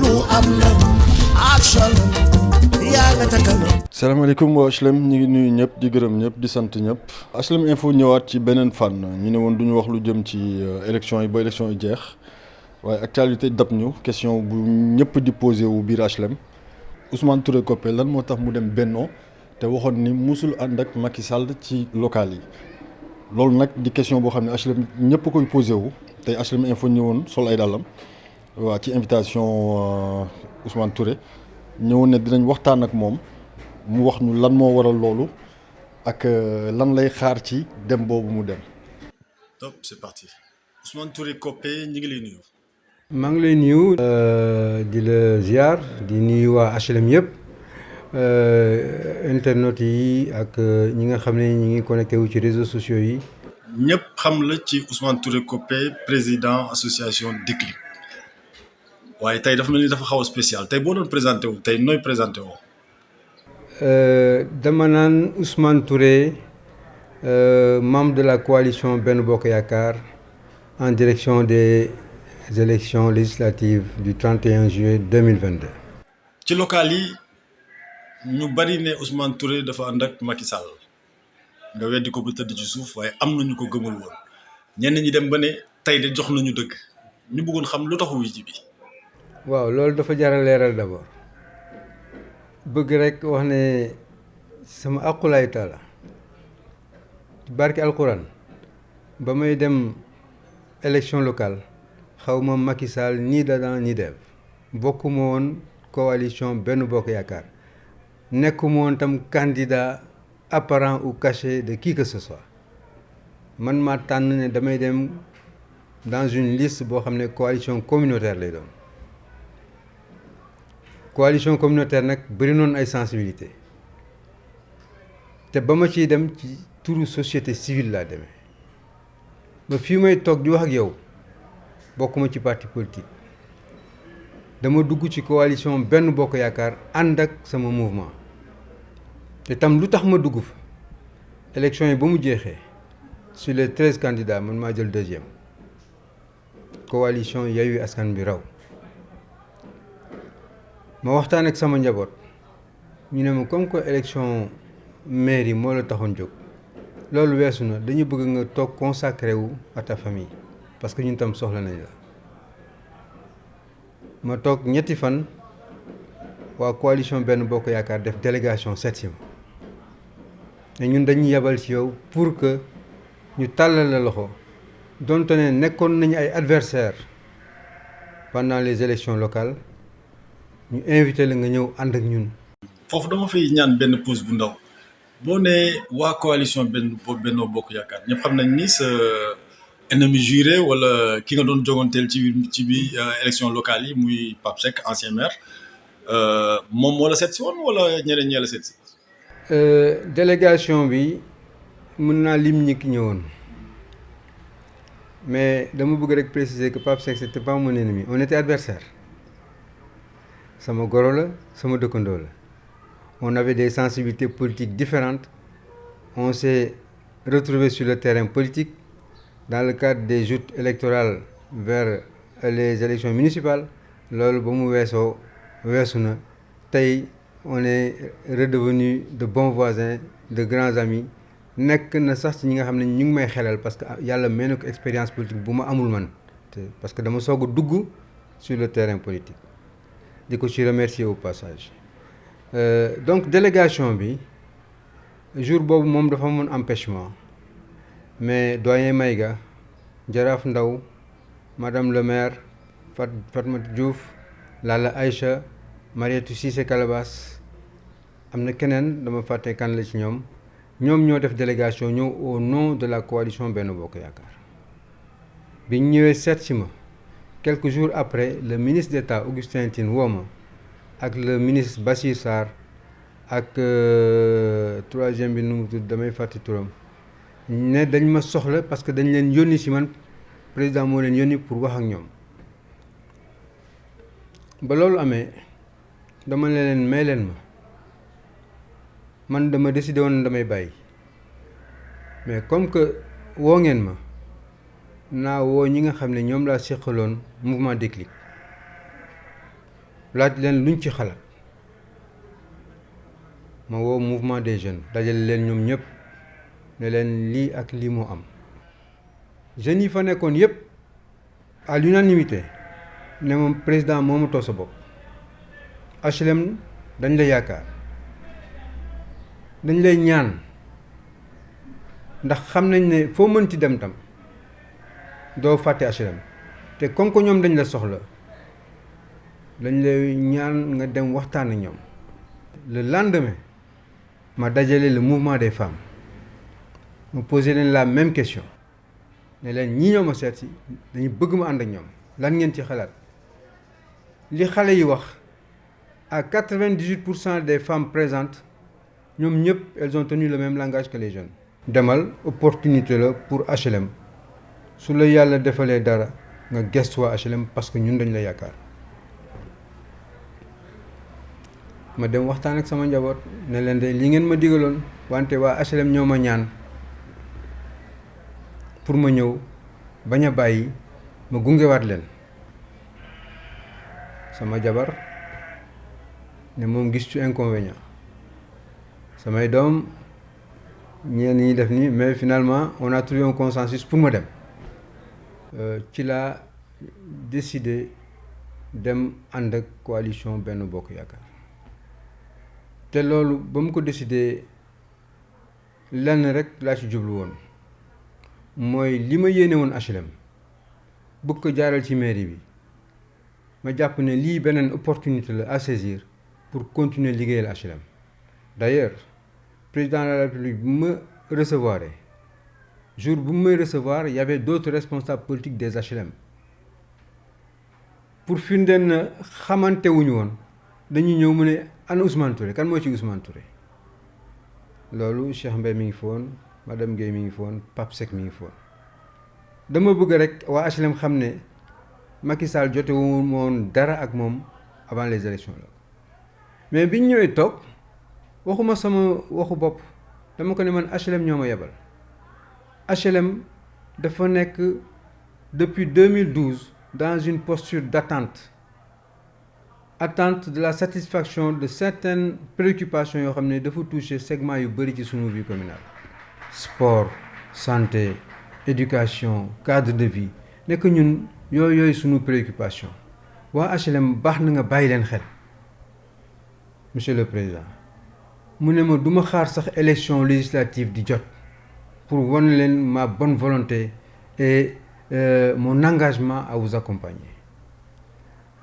lu am la action yaa nga ca kanam. salaamaaleykum waa HLM ñu ngi nuyu ñëpp di gërëm ñëpp di sant ñëpp HLM Info ñëwaat ci beneen fànn ñu ne woon duñu wax lu jëm ci élection yi ba élection yi jeex waaye actualité dab ñu question bu ñëpp di posé wu biir HLM Ousmane Touré Coppé lan moo tax mu dem Benno te waxoon ni musul ànd ak Macky Sall ci local yi loolu nag di question boo xam ne HLM ñëpp koy posé wu tey HLM Info ñëwoon sol ay dàllam waa ci invitation Ousmane Touré ñëwoon ne dinañ waxtaan ak moom mu wax ñu lan moo waral loolu ak lan lay xaar ci dem boobu mu dem. Top, c'est parti. Ousmane Touré Coppé ñu ngi lay nuyu. maa ngi lay nuyu. di la ziar di nuyu waa HLM yëpp internautes yi ak ñi nga xam ne ñi ngi connecté wu ci réseaux sociaux yi. ñëpp xam la ci Ousmane Touré Coppé président association Déclic waaye tey dafa mel ni dafa xaw a spécial tey boo doon présenté wu tey nooy présenté woo. dama naan Ousmane Touré membre de la coalition Benno Bokk Yaakaar en direction des élections législatives du 31 juillet 2022. ci local yi ñu bari ne Ousmane Touré dafa ànd ak Macky Sall nga weddi ko ba tëdd ci suuf waaye am na ñu ko gëmul woon ñenn ñi dem ba ne tey de jox nañu dëgg ñu bëggoon xam lu tax wuy ji bi. waaw loolu dafa jar a leeral d'abord bëgg rek wax ne sama aqulaay taala barki alquran ba may dem élection locale xaw ma Macky Sall ni d'Adam ni d'Ève bokkuma woon coalition Benno Bokk Yaakaar nekkuma woon tam candidat apparent ou caché de qui que ce soit man maa tànn ne damay dem dans une liste boo xam ne coalition communautaire lay doon coalition communautaire nag bëri noonu ay sensibilité te ba ma ciy dem ci turu société civile laa demee ba fii may toog di wax ak yow bokkuma ci parti politique dama dugg ci coalition Benno Bokk Yaakaar ànd ak sama mouvement te tam lu tax ma dugg fa élection yi ba mu jeexee sur les 13 candidats man maa jël deuxième coalition Yewwi Askan Wi raw ma waxtaan ak sama njaboot ñu ne ma comme que élection mairie moo la taxoon jóg loolu weesu na dañu bëgg nga toog consacré wu à ta famille parce que ñun tam soxla nañ la ma toog ñetti fan waa coalition Benno Bokk Yaakaar def délégation seet si ma te ñun dañuy yebal ci yow pour que ñu tàllal la loxo donte ne nekkoon nañu ay adversaires pendant les élections locales ñu invité la nga ñëw ànd ak ñun. foofu dama fay ñaan benn pause bu ndaw boo nee waa coalition Benno Bokk Yaakaar ñëpp xam nañ ni sa ennemi juré wala ki nga doon joganteel ci bi élection locale yi muy Pape Seck ancien maire moom moo la seet si woon wala ñeneen ñee la seet si. délégation bi mën naa lim ñi ki ñëwoon mais dama bëgg rek préciser que Pape Seck c'était pas mon ennemi on était adversaires sama goro la sama dëkkandoo la on avait des sensibilités politiques différentes on s'est retrouvés sur le terrain politique dans le cadre des joutes électorales vers les élections municipales loolu ba mu weesu na tey on est redevenu de bons voisins de grands amis nekk na sax ci ñi nga xam ne ñu ngi may xelal parce que yàlla may na ko expérience politique bu ma amul man parce que dama soog a dugg sur le terrain politique di ko ci remercier au passage donc délégation bi jour boobu moom dafa amoon empêchement mais doyen Maïga Jaraaf Ndaw madame le maire Fatmata Diouf Lalla Aïcha Mariétou Cissé Calabas am na keneen dama fàtte kan la ci ñoom ñoo def délégation ñëw au nom de la coalition Benno Bokk Yaakaar bi ñu ñëwee seet si ma quelques jours après le ministre d'État Augustin Tine woo ma ak le ministre Bassir Sarr ak troisième bi nu mu tudd damay fàtte turam ne dañ ma soxla parce que dañ leen yónni si man président moo leen yónni pour wax ak ñoom ba loolu amee dama ne leen may leen ma man dama décidé woon damay bàyyi mais comme que woo ngeen ma naa woo ñi nga xam ne ñoom laa seqaloon mouvement Déclic laaj leen luñ ci xalaat ma woo mouvement des jeunes dajale leen ñoom ñëpp ne leen lii ak lii moo am jeunes yi fa nekkoon yëpp à l'unanimité ne moom président moomatoo sa bopp HLM dañ la yaakaar dañ lay ñaan ndax xam nañ ne foo mënti dem tam doo fàtte HLM te comme que ñoom dañ la soxla dañ lay ñaan nga dem waxtaan ak ñoom. Le lendemain ma dajale le mouvement des femmes ma posé leen la même question ne leen ñii ñoo ma seet si dañu bëgg ma ànd ak ñoom lan ngeen ci xalaat li xale yi wax à 98% des femmes présentes ñoom ñëpp elles ont tenu le même langage que les jeunes. demal opportunité la pour HLM su la yàlla defalee dara nga gestu waa HLM parce que ñun dañ la yaakaar ma dem waxtaan ak sama njaboot ne leen de li ngeen ma digaloon wante waa HLM ñoo ma ñaan pour ma ñëw bañ a bàyyi ma gungewaat leen sama jabar ne moom gis ci inconvénient samay doom ñeen ñi def nii mais finalement on a trouvé un consensus pour ma dem ci laa décidé dem ànd ak coalition Benno Bokk Yaakaar te loolu ba mu ko décidé lenn rek laa ci jublu woon mooy li ma yéene woon HLM bëgg ko jaaral ci mairie bi ma jàpp ne lii beneen opportunité la à saisir pour continuer liggéeyal HLM. D'ailleurs président de la République bu ma recevoir jour bu may recevoir il y avait d'autres responsables politiques des HLM pour firndeel na xamante wuñu woon dañuy ñëw mu ne ana Ousmane Touré kan moo ci Ousmane Touré loolu Cheikh Mbaye mi ngi fi woon madame Guèye mi ngi fi woon Pape Seck mi ngi fi woon dama bëgg rek waa HLM xam ne Macky Sall jote woon dara ak moom avant les élections là mais biñ ñëwee toog waxuma sama waxu bopp dama ko ne man HLM ñoo ma yebal HLM dafa nekk depuis 2012 dans une posture d'attente de la satisfaction de certaines préoccupations yoo xam ne dafa toucher segment yu bëri ci sunu vie communale sport santé éducation cadre de vie nekk ñun yooyu sunu préoccupation waa HLM baax na nga bàyyi leen xel monsieur le président mu ne ma du ma xaar sax élection législative di jot pour wan leen ma bonne volonté et mon engagement à vous accompagner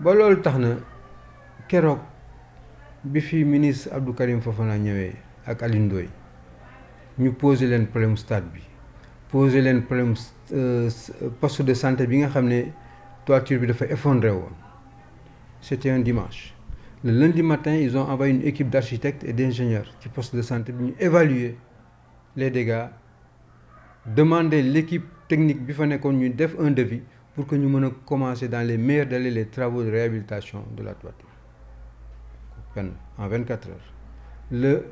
ba loolu tax na keroog bi fi ministre Abdou Karim Fofana ñëwee ak Alioune Ndoye ñu posé leen problème stade bi posé leen problème poste de santé bi nga xam ne toiture bi dafa effondré woon c'était un dimanche. Le lundi matin ils ont envoyé une équipe d'architectes et d'ingénieurs ci poste de santé bi ñu évaluer les dégâts demander l'équipe technique bi fa nekkoon ñu def un devis pour que ñu mën a commencer dans les meilleurs délais les travaux de réhabilitation de la toiture en 24 heures.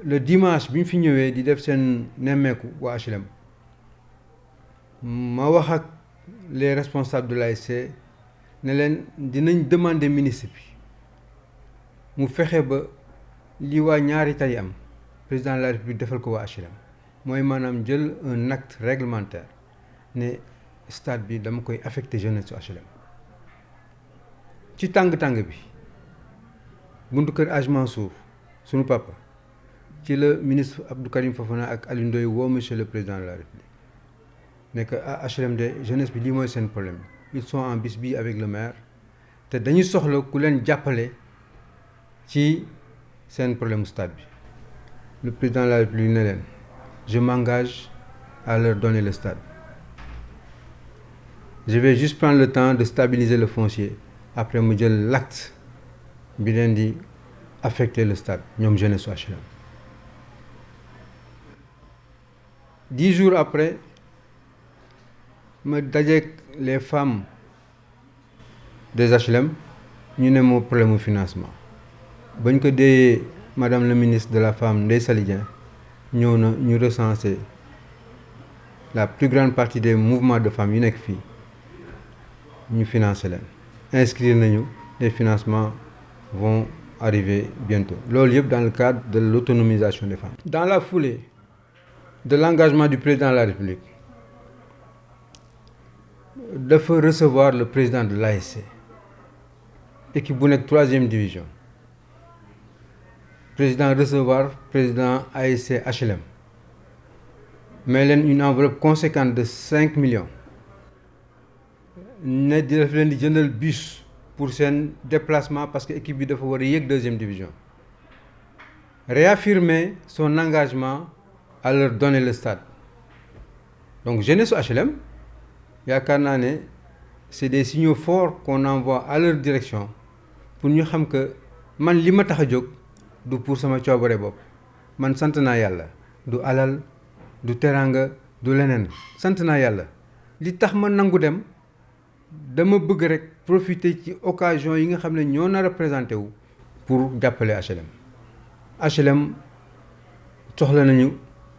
Le dimanche bi ñu fi ñëwee di def seen nemmeeku waa HLM ma wax ak les responsables de l'ASC ne leen dinañ demander ministre bi mu fexe ba li waa ñaari tali am président de la République defal ko waa HLM mooy maanaam jël un acte réglementaire ne stade bi dama koy affecté jeunesse su HLM ci tàng-tàng bi buntu kër Hadj Mansour sunu papa ci la ministre Abdou Karim Fofana ak Alioune Ndoye woo monsieur le président de la République ne que HLM de jeunesse bi lii mooy seen problème ils sont en bisbille avec le maire te dañuy soxla ku leen jàppale ci seen problème stade bi le président de la République ne leen je m'engage à leur donner le stade je vais juste prendre le temps de stabiliser le foncier après mu jël l'acte bi leen di affecter le stade ñoom jeunesse su HLM 10 jours après ma dajeek les femmes des HLM ñu ne moo problème mu financement bañ ko dee madame le ministre de la femme Ndeye Saly Dieng ñëw na ñu recenser la plus grande partie des mouvements de femmes yu nekk fii ñu financer leen inscrire nañu des financements vont arriver bientôt. Loolu yëpp dans le cadre de l'autonomisation des femmes. Dans la foulée de l'engagement du président de la République dafa recevoir le président de l'ASC équipe bu nekk 3e division président recevoir président ASC HLM mais leen une enveloppe conséquente de 5 millions ne di def leen di jëndal bus pour seen déplacement parce que équipe bi dafa war a yéeg 2e division réaffirmer son engagement à leur donner le stade donc jeunesse HLM yaakaar naa ne c'est des signaux forts qu'on envoie à leur direction pour ñu xam que man li ma tax a jóg du pour sama coobare bopp man sant naa yàlla du alal du teraanga du leneen sant naa yàlla li tax ma nangu dem dama bëgg rek profiter ci occasion yi nga xam ne ñoo nar a présenté wu pour jàppale HLM HLM soxla nañu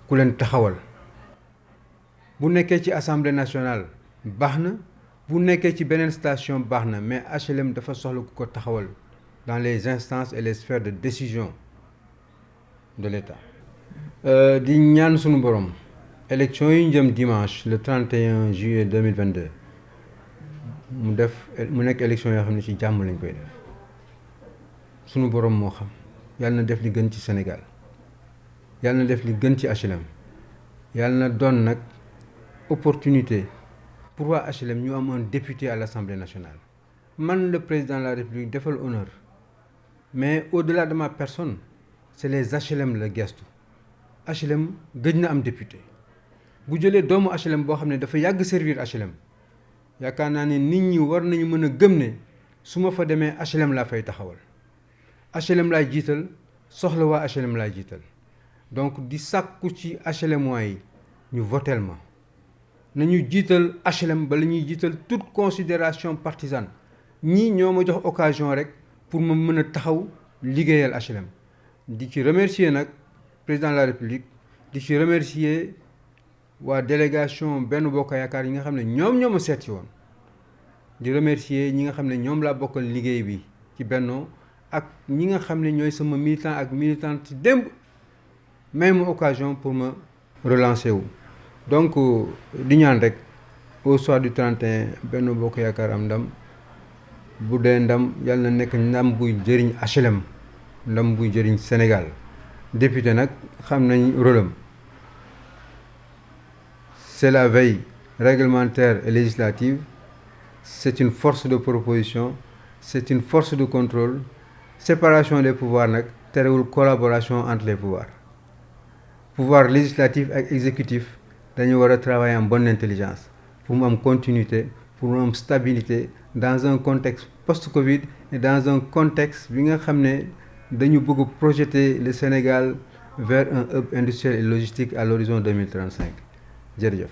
ku leen taxawal bu nekkee ci assemblée nationale baax na bu nekkee ci beneen station baax na mais HLM dafa soxla ku ko taxawal dans les instances et les sphères de décision de l'État. di ñaan sunu borom élection yi ñu jëm dimanche le 31 juillet 2022 mu nekk élection yoo xam ne ci jàmm lañ koy def sunu borom moo xam yàlla na def li gën ci Sénégal yàlla na def li gën ci HLM yàlla na doon nag opportunité pour waa HLM ñu am un député à l'Assemblée nationale man le président de la République defal honneur mais au-delà de ma personne c'est les HLM la gestu HLM gëj na am député bu jëlee doomu HLM boo xam ne dafa yàgg servir HLM yaakaar naa ne nit ñi war nañu mën a gëm ne su ma fa demee HLM laa fay taxawal HLM laay jiital soxla waa HLM laay jiital donc di sàkku ci HLM yi ñu voteel ma nañu jiital HLM ba la ñuy jiital toute considération partisane ñii ñoo ma jox occasion rek pour ma mën a taxaw liggéeyal HLM di ci remercier nag président de la République di ci remercier waa délégation Benno Bokk Yaakaar yi nga xam ne ñoo ma seet si woon di remercier ñi nga xam ne ñoom laa bokkal liggéey bi ci Benno ak ñi nga xam ne ñooy sama militant ak militante démb même occasion pour ma relancer wu donc di ñaan rek au soir du 31 Benno Bokk Yaakaar am ndam bu dee ndam yàlla na nekk ndam buy jëriñ HLM ndam buy jëriñ Sénégal député nag xam nañ rôle am c'est la veille réglementaire et législative c'est une force de proposition c'est une force de contrôle séparation des pouvoirs nag terewul collaboration entre les pouvoir législatif ak exécutif dañu war a travailler en bonne intelligence pour mu am continuité pour mu am stabilité dans un contexte post-Covid et dans un contexte bi nga xam ne dañu bëgg projeter le Sénégal vers un hub industriel et logistique à l'horizon 2035 jërëjëf